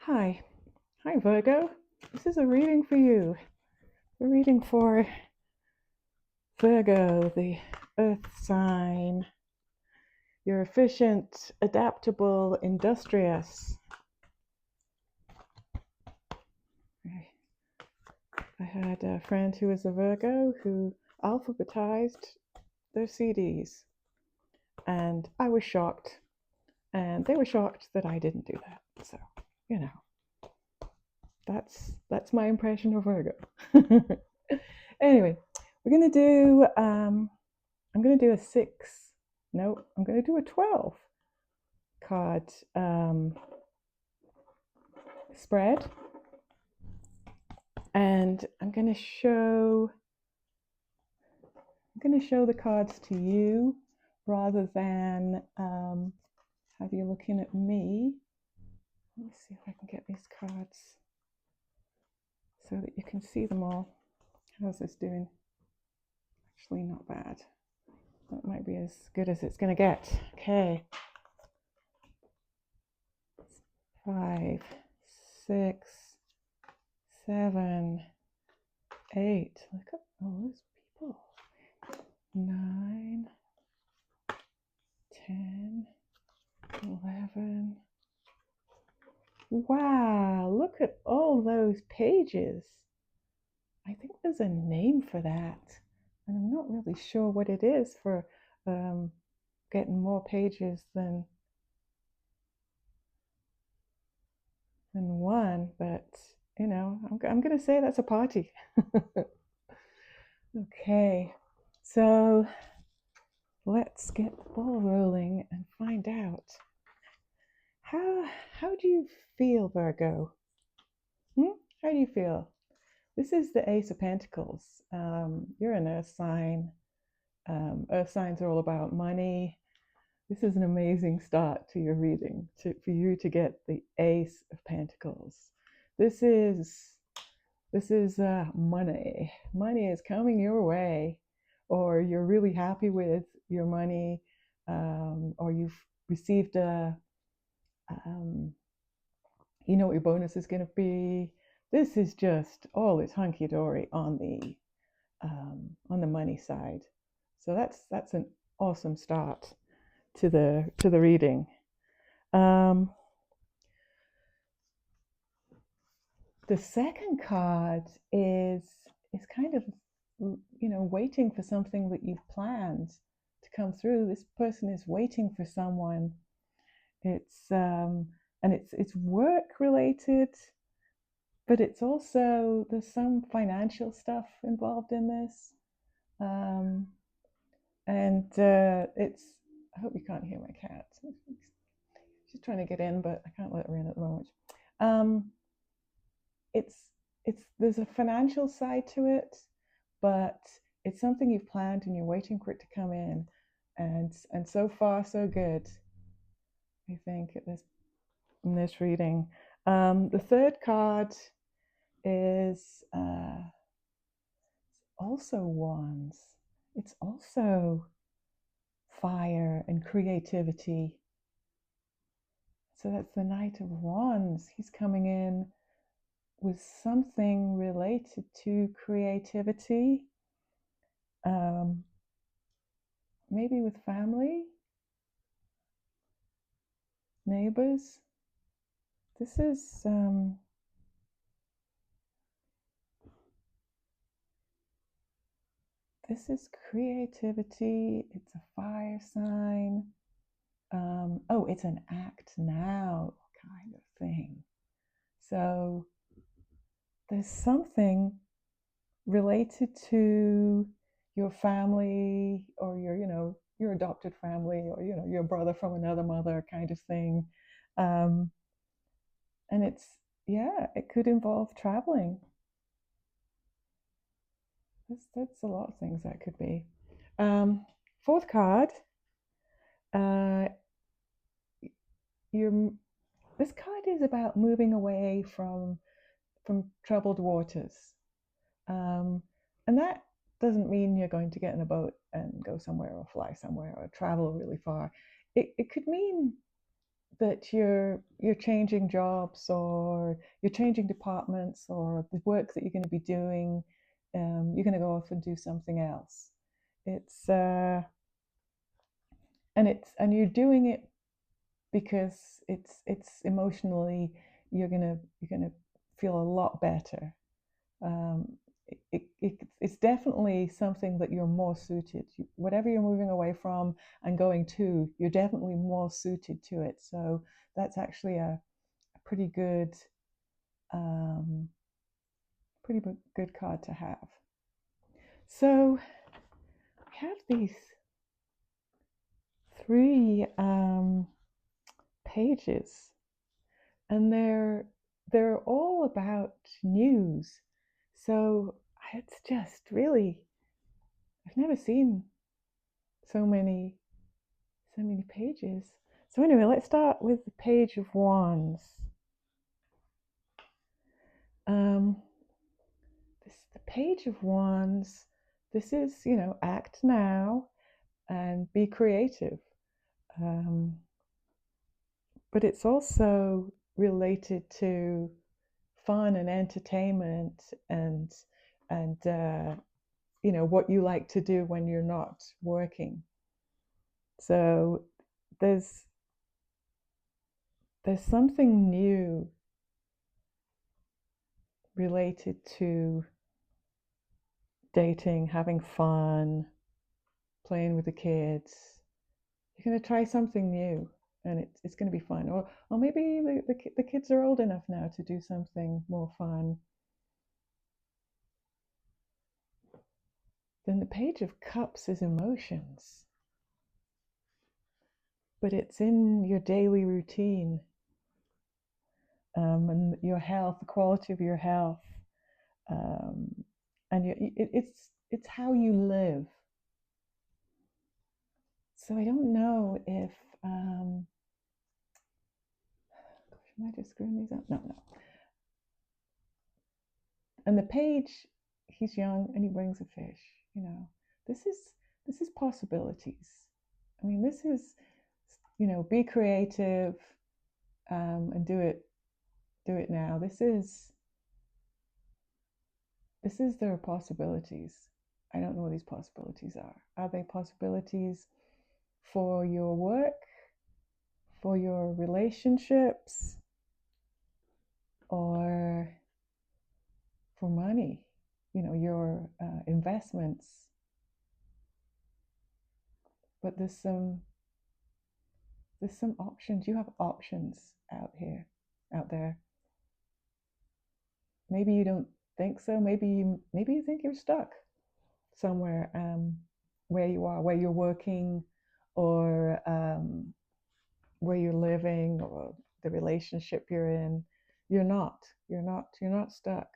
Hi. Hi, Virgo. This is a reading for you. A reading for Virgo, the earth sign. You're efficient, adaptable, industrious. I had a friend who was a Virgo who alphabetized their CDs, and I was shocked, and they were shocked that I didn't do that. So, you know, that's my impression of Virgo. Anyway, we're gonna do I'm going to do a 6. No, I'm going to do a 12 card spread. And I'm going to show the cards to you rather than have you looking at me. Let me see if I can get these cards so that you can see them all. How's this doing? Actually, not bad. That might be as good as it's going to get. Okay. 5, 6, 7, 8. Look at all those people. 9, 10, 11. Wow, look at all those pages. I think there's a name for that, and I'm not really sure what it is for getting more pages than one, but you know, I'm going to say that's a party. Okay, so let's get the ball rolling and find out how do you feel, Virgo? How do you feel? This is the Ace of Pentacles. You're an earth sign. Earth signs are all about money. This is an amazing start to your reading, for you to get the Ace of Pentacles. This is money. Money is coming your way, or you're really happy with your money, or you've received you know what your bonus is going to be. This is just all is hunky dory on the money side. So that's an awesome start to the reading. The second card is kind of, you know, waiting for something that you've planned to come through. This person is waiting for someone. It's and it's work related, but it's also, there's some financial stuff involved in this. And it's, I hope you can't hear my cat. She's trying to get in, but I can't let her in at the moment. It's there's a financial side to it, but it's something you've planned and you're waiting for it to come in, and so far so good, I think, in this reading. The third card is also wands. It's also fire and creativity. So that's the Knight of Wands. He's coming in with something related to creativity, maybe with family, neighbors. This is creativity. It's a fire sign. Oh, it's an act now kind of thing. So there's something related to your family, or your, you know, your adopted family, or, you know, your brother from another mother kind of thing. And it's, yeah, it could involve traveling. That's a lot of things that could be. Fourth card, uh, this card is about moving away from troubled waters, and that doesn't mean you're going to get in a boat and go somewhere, or fly somewhere, or travel really far. It could mean that you're changing jobs, or you're changing departments, or the work that you're going to be doing, you're going to go off and do something else. It's and you're doing it because it's emotionally, you're gonna feel a lot better. Um, it's definitely something that you're more suited. Whatever you're moving away from and going to, you're definitely more suited to it. So that's actually a pretty good, um, good card to have. So I have these three pages, and they're all about news. So it's just really, I've never seen so many pages. So anyway, let's start with the Page of Wands. Um, the Page of Wands. This is, act now and be creative. But it's also related to fun and entertainment, and what you like to do when you're not working. So there's something new related to dating, having fun, playing with the kids. You're going to try something new, and it's going to be fun. Or maybe the kids are old enough now to do something more fun. Then the Page of Cups is emotions, but it's in your daily routine, and your health, the quality of your health, and it's how you live. So I don't know if gosh, am I just screwing these up? No. And the page, he's young and he brings a fish. This is possibilities. I mean, this is, be creative, and do it now. This is their possibilities. I don't know what these possibilities are. Are they possibilities for your work, for your relationships, or for money? Your investments. But there's some options. You have options out there. Maybe you don't think so. Maybe you think you're stuck somewhere, where you are, where you're working, or where you're living, or the relationship you're in. You're not. You're not stuck.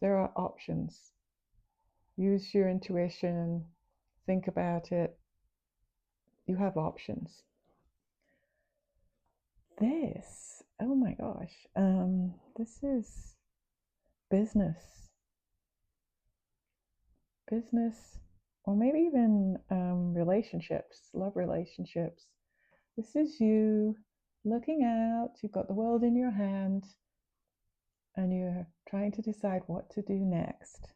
There are options. Use your intuition. Think about it. You have options. Oh my gosh, this is business, or maybe even relationships, love relationships. This is you looking out. You've got the world in your hand, and you're trying to decide what to do next.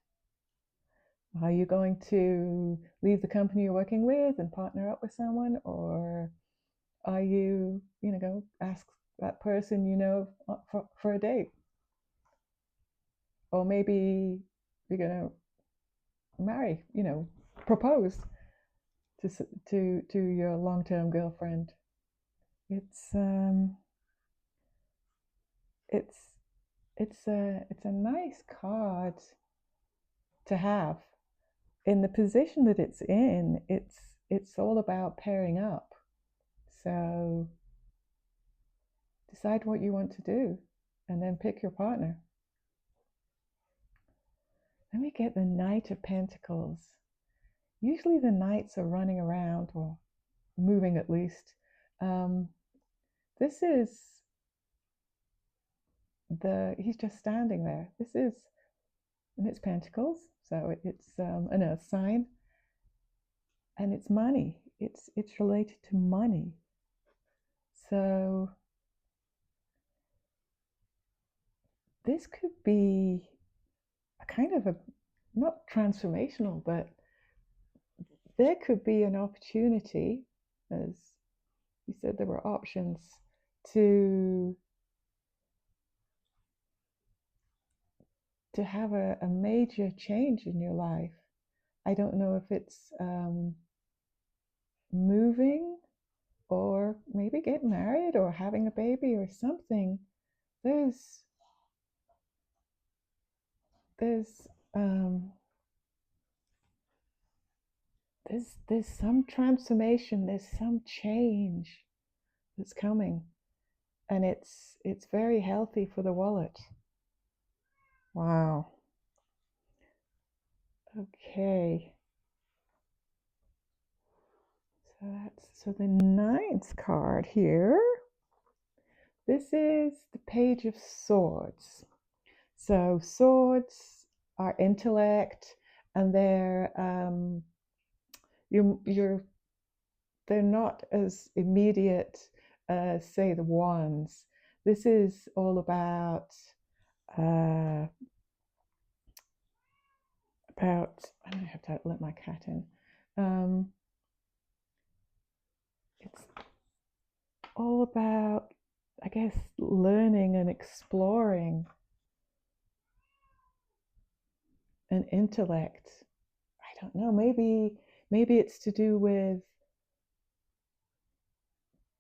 Are you going to leave the company you're working with and partner up with someone, or are you, go ask that person for a date? Or maybe you're going to marry, propose to your long-term girlfriend. It's it's a nice card to have. In the position that it's in, it's all about pairing up. So decide what you want to do, and then pick your partner. Then we get the Knight of Pentacles. Usually the knights are running around, or moving at least. This is he's just standing there. And it's Pentacles, so it's an earth sign, and it's money. It's related to money. So this could be a kind of a, not transformational, but there could be an opportunity, as you said, there were options to have a major change in your life. I don't know if it's moving or maybe getting married or having a baby or something. There's um, there's some transformation, there's some change that's coming, and it's very healthy for the wallet. Wow. Okay. So the ninth card here. This is the Page of Swords. So swords are intellect, and they're they're not as immediate as, say, the wands. This is all about I have to let my cat in. It's all about, I guess, learning and exploring an intellect. I don't know, maybe it's to do with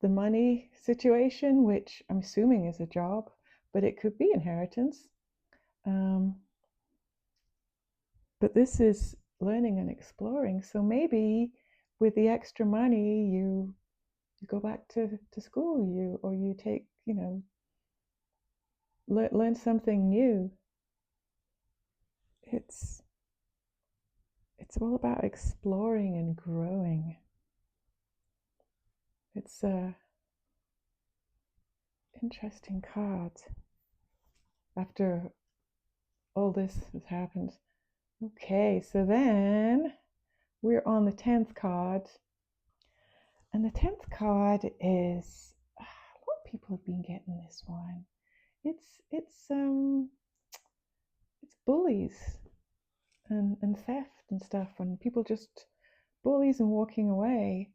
the money situation, which I'm assuming is a job, but it could be inheritance. But this is learning and exploring. So maybe with the extra money, you go back to school, you take, learn something new. It's all about exploring and growing. It's a interesting card after all this has happened. Okay, so then we're on the 10th card. And the 10th card is, a lot of people have been getting this one. It's bullies and theft and stuff, and people just bullies and walking away.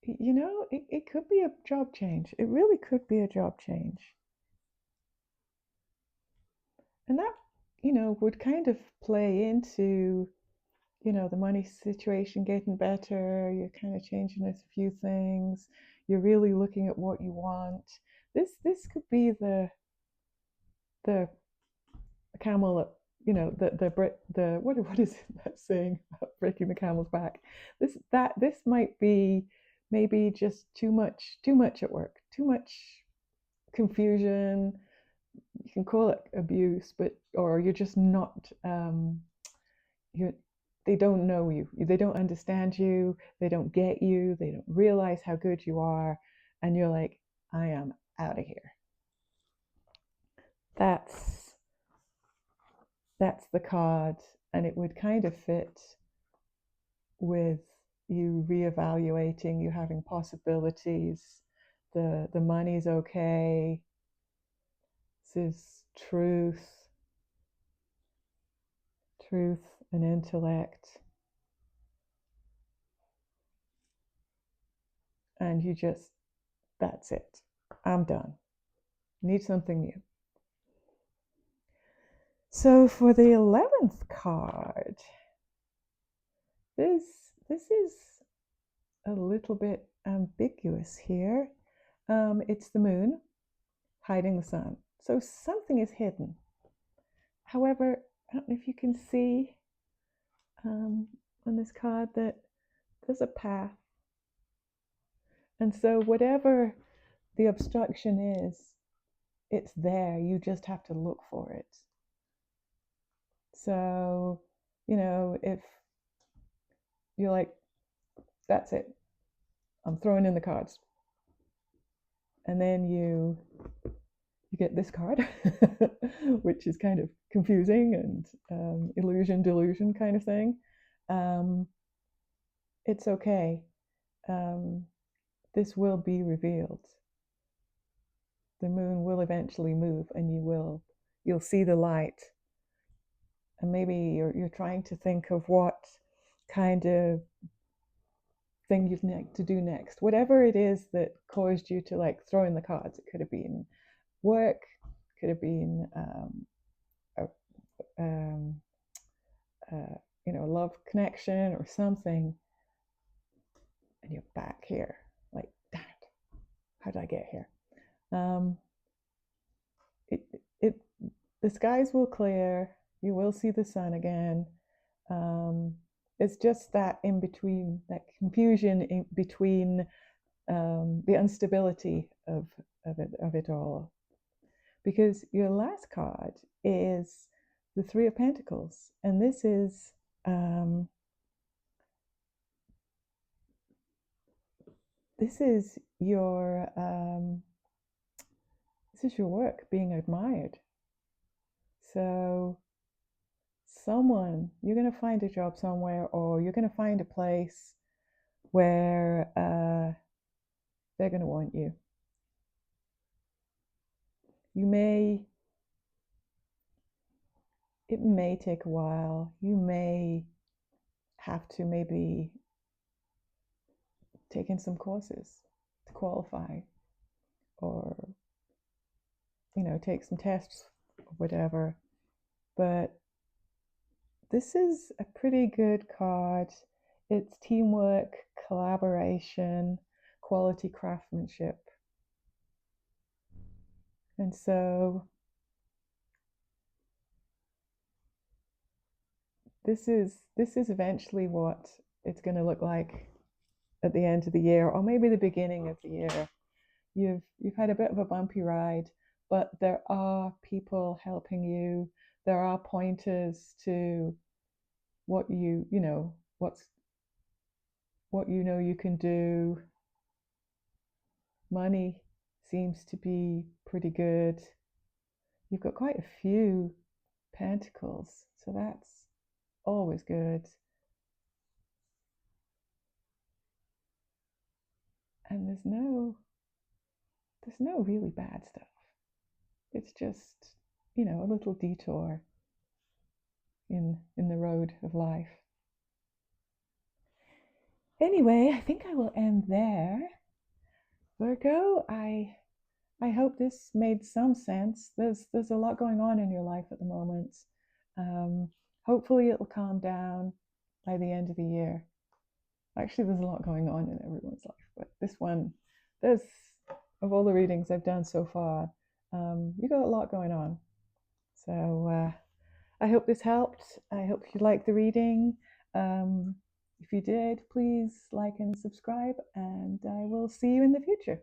It could be a job change. It really could be a job change. And that, would kind of play into, the money situation getting better. You're kind of changing a few things. You're really looking at what you want. This could be the camel that, the what is that saying about breaking the camel's back? This might be maybe just too much at work, too much confusion. You can call it abuse, or you're just not they don't know you, they don't understand you, they don't get you, they don't realize how good you are, and you're like, I am out of here. That's the card, and it would kind of fit with you reevaluating, you having possibilities. The money's okay. This is truth and intellect, and you just, that's it, I'm done, need something new. So for the 11th card, this is a little bit ambiguous here. It's the moon hiding the sun. So something is hidden. However, I don't know if you can see on this card that there's a path. And so whatever the obstruction is, it's there. You just have to look for it. So, if you're like, that's it, I'm throwing in the cards, and then you get this card, which is kind of confusing and illusion, delusion kind of thing. It's okay. this will be revealed. The moon will eventually move, and you'll see the light. And maybe you're trying to think of what kind of thing you'd like to do next. Whatever it is that caused you to like throw in the cards. It could have been work, could have been a, um, a love connection or something, and you're back here. Like, damn it, how did I get here? It it the skies will clear. You will see the sun again. It's just that in between, that confusion in between, the instability of it all. Because your last card is the Three of Pentacles, and this is your work being admired. So you're going to find a job somewhere, or you're going to find a place where they're going to want you. It may take a while. You may have to maybe take in some courses to qualify, or take some tests or whatever. But this is a pretty good card. It's teamwork, collaboration, quality craftsmanship. And so this is eventually what it's going to look like at the end of the year, or maybe the beginning of the year. You've had a bit of a bumpy ride, but there are people helping you. There are pointers to what you can do. Money seems to be pretty good. You've got quite a few pentacles, so that's always good. And there's no really bad stuff. It's just, a little detour in the road of life. Anyway, I think I will end there. Virgo, I hope this made some sense. There's a lot going on in your life at the moment. Hopefully it'll calm down by the end of the year. Actually, there's a lot going on in everyone's life, but this one, of all the readings I've done so far, you got a lot going on. So I hope this helped. I hope you liked the reading. If you did, please like and subscribe, and I will see you in the future.